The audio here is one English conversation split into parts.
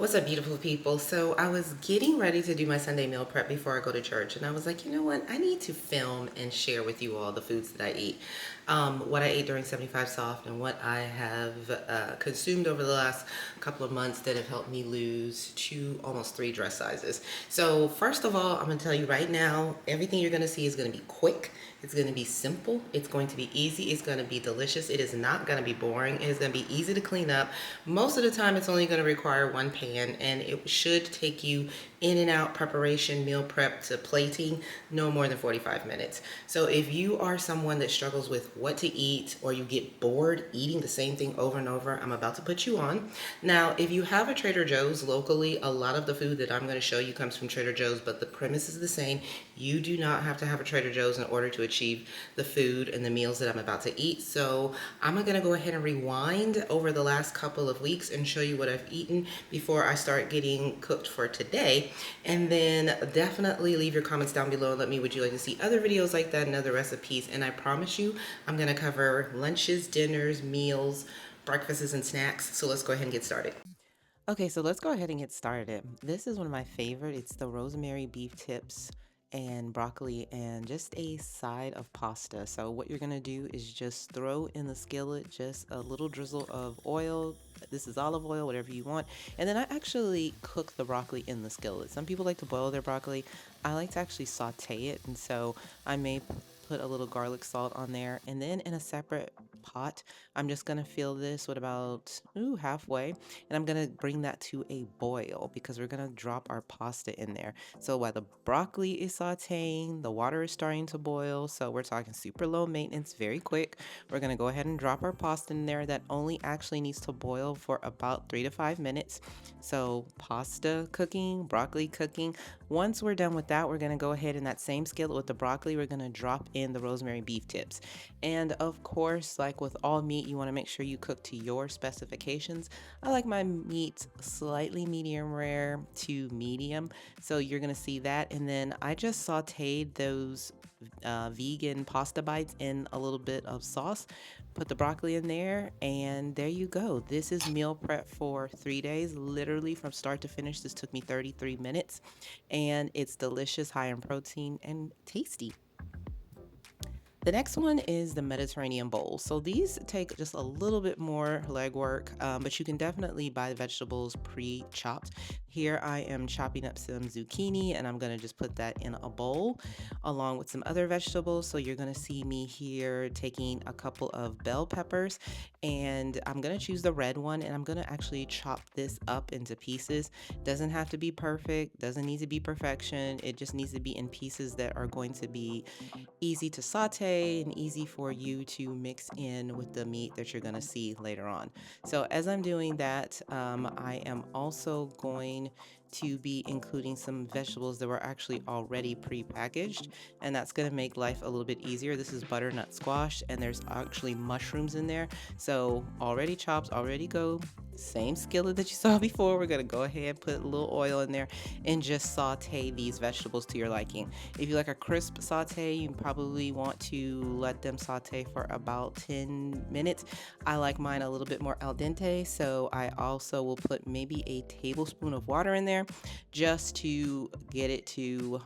What's up, beautiful people? So I was getting ready to do my Sunday meal prep before I go to church, and I was like, you know what? I need to film and share with you all the foods that I eat, what I ate during 75 Soft, and what I have consumed over the last couple of months that have helped me lose almost three dress sizes. So first of all, I'm going to tell you right now, everything you're going to see is going to be quick. It's going to be simple. It's going to be easy. It's going to be delicious. It is not going to be boring. It is going to be easy to clean up. Most of the time, it's only going to require one pan, and it should take you in and out preparation, meal prep to plating, no more than 45 minutes. So if you are someone that struggles with what to eat or you get bored eating the same thing over and over, I'm about to put you on. Now, if you have a Trader Joe's locally, a lot of the food that I'm going to show you comes from Trader Joe's, but the premise is the same. You do not have to have a Trader Joe's in order to achieve the food and the meals that I'm about to eat. So I'm going to go ahead and rewind over the last couple of weeks and show you what I've eaten before I start getting cooked for today. And then definitely leave your comments down below and let me, would you like to see other videos like that and other recipes? And I promise you, I'm going to cover lunches, dinners, meals, breakfasts, and snacks. So let's go ahead and get started. Okay, so let's go ahead and get started. This is one of my favorite. It's the rosemary beef tips and broccoli and just a side of pasta. So what you're gonna do is just throw in the skillet just a little drizzle of oil. This is olive oil, whatever you want. And then I actually cook the broccoli in the skillet. Some people like to boil their broccoli. I like to actually saute it, and so I may put a little garlic salt on there, and then in a separate pot I'm just gonna fill this with about halfway, and I'm gonna bring that to a boil because we're gonna drop our pasta in there. So while the broccoli is sauteing, the water is starting to boil, so we're talking super low maintenance, very quick. We're gonna go ahead and drop our pasta in there. That only actually needs to boil for about 3 to 5 minutes. So pasta cooking, broccoli cooking. Once we're done with that, we're gonna go ahead in that same skillet with the broccoli, we're gonna drop in the rosemary beef tips. And of course, like with all meat, you wanna make sure you cook to your specifications. I like my meat slightly medium rare to medium, so you're gonna see that. And then I just sauteed those vegan pasta bites in a little bit of sauce, put the broccoli in there, and there you go. This is meal prep for 3 days, literally from start to finish. This took me 33 minutes, and it's delicious, high in protein, and tasty. The next one is the Mediterranean bowl. So these take just a little bit more legwork, but you can definitely buy vegetables pre-chopped. Here I am chopping up some zucchini, and I'm gonna just put that in a bowl along with some other vegetables. So you're gonna see me here taking a couple of bell peppers, and I'm gonna choose the red one, and I'm gonna actually chop this up into pieces. Doesn't have to be perfect, doesn't need to be perfection. It just needs to be in pieces that are going to be easy to saute and easy for you to mix in with the meat that you're going to see later on. So as I'm doing that, I am also going to be including some vegetables that were actually already pre-packaged, and that's going to make life a little bit easier. This is butternut squash, and there's actually mushrooms in there. So already chopped, already go. Same skillet that you saw before. We're going to go ahead and put a little oil in there and just saute these vegetables to your liking. If you like a crisp saute, you probably want to let them saute for about 10 minutes. I like mine a little bit more al dente, so I also will put maybe a tablespoon of water in there just to get it to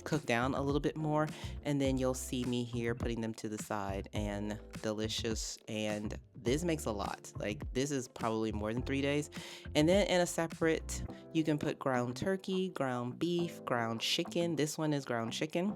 cook down a little bit more. And then you'll see me here putting them to the side, and delicious. And this makes a lot. Like, this is probably more than 3 days. And then in a separate, you can put ground turkey, ground beef, ground chicken. This one is ground chicken.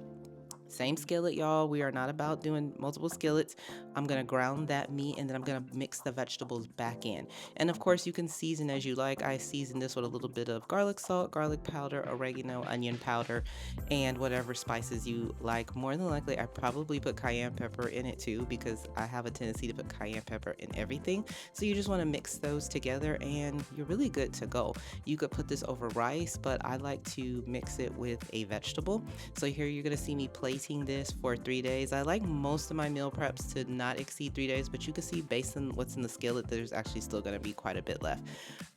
Same skillet, y'all. We are not about doing multiple skillets. I'm gonna ground that meat, and then I'm gonna mix the vegetables back in. And of course, you can season as you like. I season this with a little bit of garlic salt, garlic powder, oregano, onion powder, and whatever spices you like. More than likely, I probably put cayenne pepper in it too, because I have a tendency to put cayenne pepper in everything. So you just wanna mix those together, and you're really good to go. You could put this over rice, but I like to mix it with a vegetable. So here you're gonna see me plating this for 3 days. I like most of my meal preps to not exceed 3 days, but you can see based on what's in the skillet, there's actually still gonna be quite a bit left.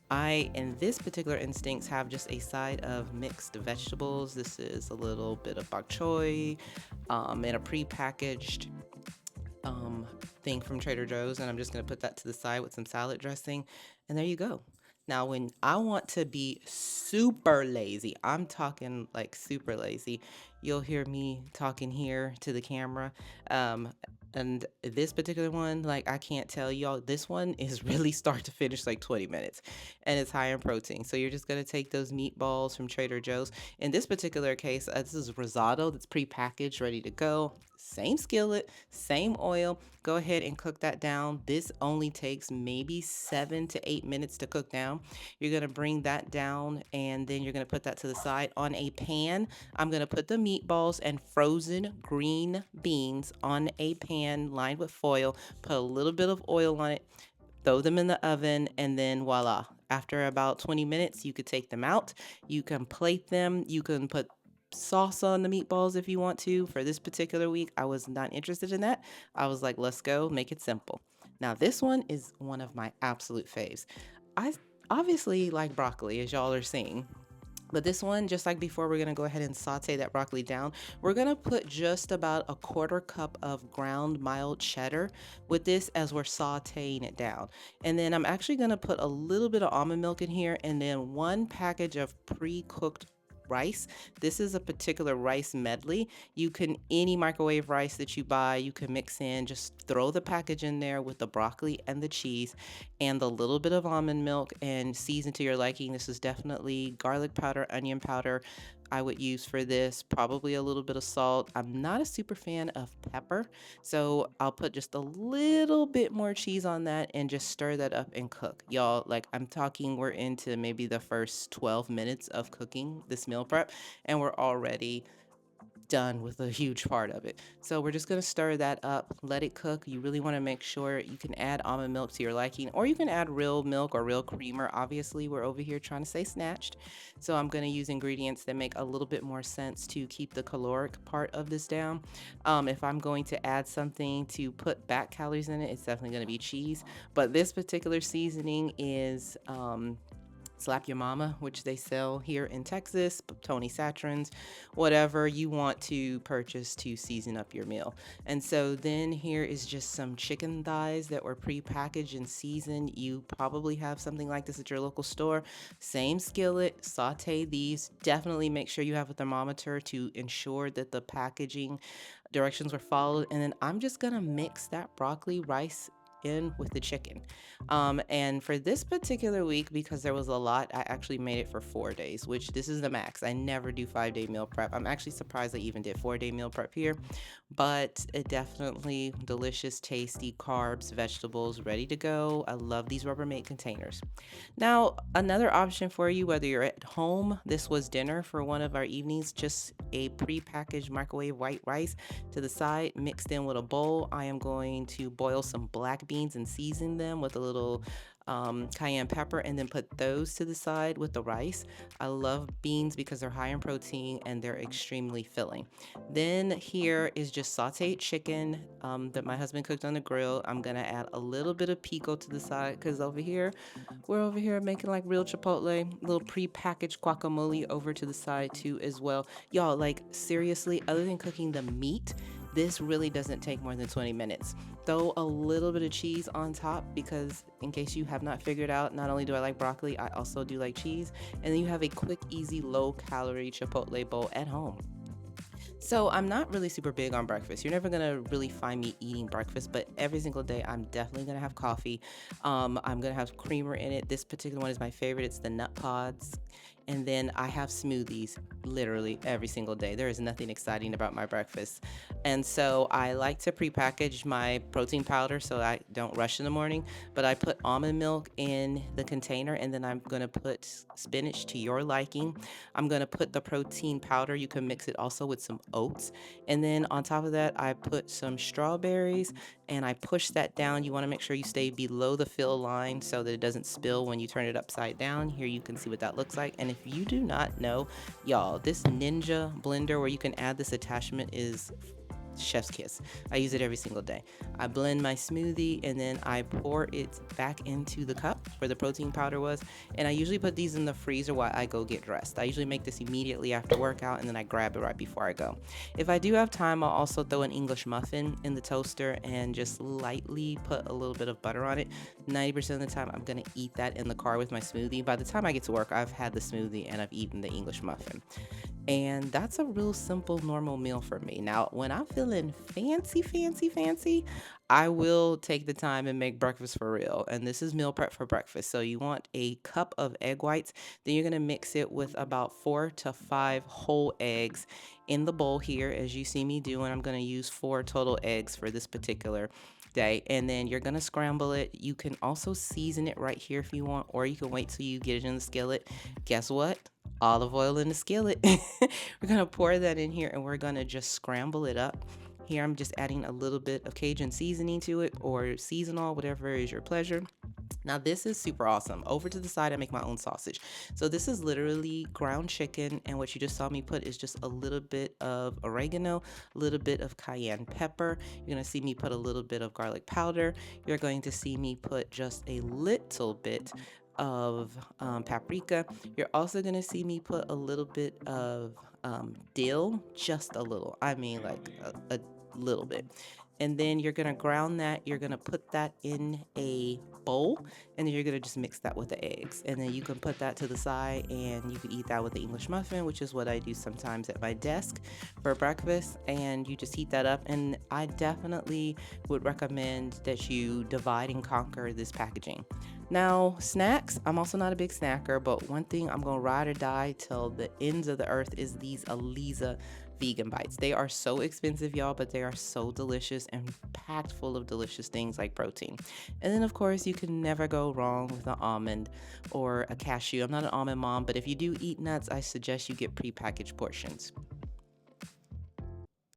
I, in this particular instance, have just a side of mixed vegetables. This is a little bit of bok choy in a pre-packaged thing from Trader Joe's, and I'm just gonna put that to the side with some salad dressing, and there you go. Now, when I want to be super lazy, I'm talking like super lazy, you'll hear me talking here to the camera. Um, and this particular one, like I can't tell y'all, this one is really start to finish like 20 minutes and it's high in protein. So you're just going to take those meatballs from Trader Joe's. In this particular case, this is risotto that's pre-packaged, ready to go. Same skillet, same oil. Go ahead and cook that down. This only takes maybe 7 to 8 minutes to cook down. You're going to bring that down and then you're going to put that to the side. On a pan, I'm going to put the meatballs and frozen green beans on a pan lined with foil. Put a little bit of oil on it, throw them in the oven, and then voila. After about 20 minutes, you could take them out. You can plate them. You can put sauce on the meatballs if you want to. For this particular week, I was not interested in that. I was like, let's go, make it simple. Now, this one is one of my absolute faves. I obviously like broccoli, as y'all are seeing. But this one, just like before, we're going to go ahead and saute that broccoli down. We're going to put just about a quarter cup of ground mild cheddar with this as we're sauteing it down. And then I'm actually going to put a little bit of almond milk in here and then one package of pre-cooked rice. This is a particular rice medley. You can, any microwave rice that you buy, you can mix in, just throw the package in there with the broccoli and the cheese and the little bit of almond milk and season to your liking. This is definitely garlic powder, onion powder. I would use for this probably a little bit of salt. I'm not a super fan of pepper, so I'll put just a little bit more cheese on that and just stir that up and cook. Y'all, like I'm talking, we're into maybe the first 12 minutes of cooking this meal prep and we're already done with a huge part of it. So we're just going to stir that up, let it cook. You really want to make sure you can add almond milk to your liking, or you can add real milk or real creamer. Obviously, we're over here trying to stay snatched. So I'm going to use ingredients that make a little bit more sense to keep the caloric part of this down. If I'm going to add something to put back calories in it, it's definitely going to be cheese. But this particular seasoning is Slap Your Mama, which they sell here in Texas, Tony Satrin's, whatever you want to purchase to season up your meal. And so then here is just some chicken thighs that were pre-packaged and seasoned. You probably have something like this at your local store. Same skillet, saute these. Definitely make sure you have a thermometer to ensure that the packaging directions were followed. And then I'm just gonna mix that broccoli, rice, in with the chicken. And for this particular week, because there was a lot, I actually made it for 4 days, which this is the max. I never do 5-day meal prep. I'm actually surprised I even did 4-day meal prep here, but it definitely delicious, tasty carbs, vegetables, ready to go. I love these Rubbermaid containers. Now, another option for you, whether you're at home, this was dinner for one of our evenings, just a pre-packaged microwave white rice to the side, mixed in with a bowl. I am going to boil some black beans and season them with a little cayenne pepper and then put those to the side with the rice. I love beans because they're high in protein and they're extremely filling. Then here is just sauteed chicken that my husband cooked on the grill. I'm gonna add a little bit of pico to the side because we're over here making like real chipotle, little pre-packaged guacamole over to the side too as well. Y'all, like seriously, other than cooking the meat, this really doesn't take more than 20 minutes. Throw a little bit of cheese on top because in case you have not figured out, not only do I like broccoli, I also do like cheese. And then you have a quick, easy, low calorie chipotle bowl at home. So I'm not really super big on breakfast. You're never gonna really find me eating breakfast, but every single day I'm definitely gonna have coffee. I'm gonna have creamer in it. This particular one is my favorite. It's the nut pods. And then I have smoothies literally every single day. There is nothing exciting about my breakfast. And so I like to prepackage my protein powder so I don't rush in the morning, but I put almond milk in the container and then I'm gonna put spinach to your liking. I'm gonna put the protein powder. You can mix it also with some oats. And then on top of that, I put some strawberries and I push that down. You wanna make sure you stay below the fill line so that it doesn't spill when you turn it upside down. Here you can see what that looks like. And if you do not know, y'all, this Ninja blender where you can add this attachment is chef's kiss. I use it every single day. I blend my smoothie and then I pour it back into the cup where the protein powder was. And I usually put these in the freezer while I go get dressed. I usually make this immediately after workout and then I grab it right before I go. If I do have time, I'll also throw an English muffin in the toaster and just lightly put a little bit of butter on it. 90% of the time, I'm gonna eat that in the car with my smoothie. By the time I get to work, I've had the smoothie and I've eaten the English muffin. And that's a real simple, normal meal for me. Now, when I'm feeling fancy, I will take the time and make breakfast for real. And this is meal prep for breakfast. So you want a cup of egg whites. Then you're going to mix it with about 4 to 5 whole eggs in the bowl here, as you see me doing. I'm going to use 4 total eggs for this particular day. And then you're going to scramble it. You can also season it right here if you want, or you can wait till you get it in the skillet. Guess what? Olive oil in the skillet. We're gonna pour that in here and we're gonna just scramble it up. Here I'm just adding a little bit of Cajun seasoning to it, or seasonal, whatever is your pleasure. Now this is super awesome. Over to the side, I make my own sausage. So this is literally ground chicken, and what you just saw me put is just a little bit of oregano, a little bit of cayenne pepper. You're gonna see me put a little bit of garlic powder. You're going to see me put just a little bit of paprika. You're also gonna see me put a little bit of dill, just a little. I mean, like a little bit. And then you're gonna ground that. You're gonna put that in a bowl, and then you're gonna just mix that with the eggs. And then you can put that to the side, and you can eat that with the English muffin, which is what I do sometimes at my desk for breakfast. And you just heat that up. And I definitely would recommend that you divide and conquer this packaging. Now, snacks, I'm also not a big snacker, but one thing I'm gonna ride or die till the ends of the earth is these Aliza vegan bites. They are so expensive, y'all, but they are so delicious and packed full of delicious things like protein. And then, of course, you can never go wrong with an almond or a cashew. I'm not an almond mom, but if you do eat nuts, I suggest you get prepackaged portions.